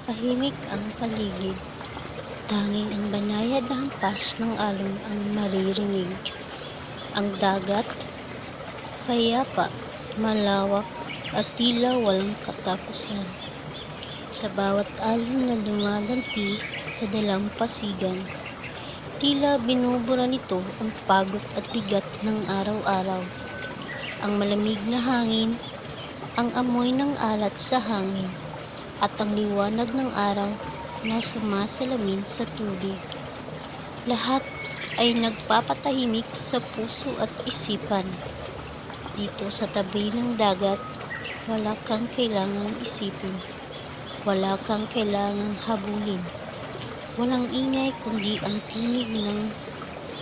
Tahimik ang paligid, tanging ang banayad na hampas ng alon ang maririnig. Ang dagat, payapa, malawak at tila walang katapusan. Sa bawat alon na lumalampi sa dalampasigan, tila binubura nito ang pagod at bigat ng araw-araw. Ang malamig na hangin, ang amoy ng alat sa hangin, at ang liwanag ng araw na sumasalamin sa tubig. Lahat ay nagpapatahimik sa puso at isipan. Dito sa tabi ng dagat, wala kang kailangang isipin. Wala kang kailangang habulin. Walang ingay kundi ang tinig ng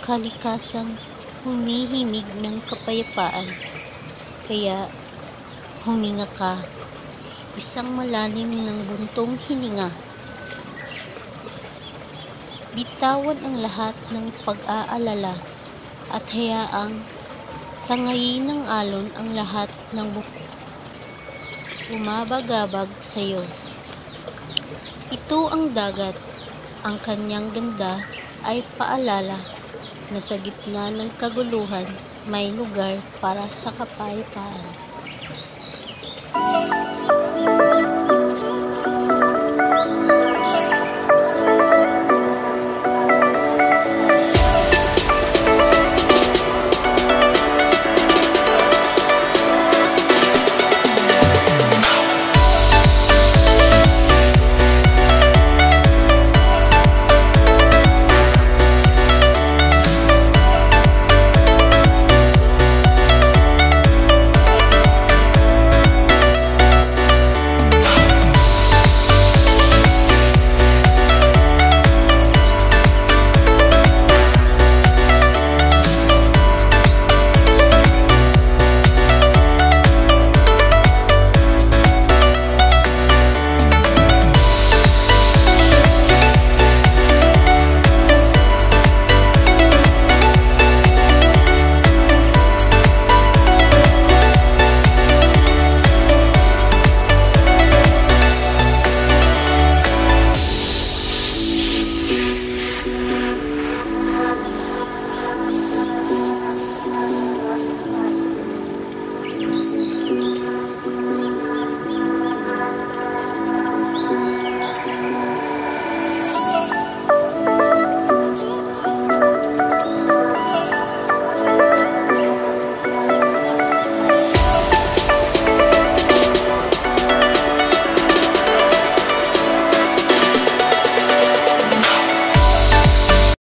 kalikasang humihimig ng kapayapaan. Kaya huminga ka, isang malalim ng buntong hininga. Bitawan ang lahat ng pag-aalala at hayaang tangayin ng alon ang lahat ng bumabagabag sa iyo. Ito ang dagat. Ang kanyang ganda ay paalala na sa gitna ng kaguluhan may lugar para sa kapayapaan.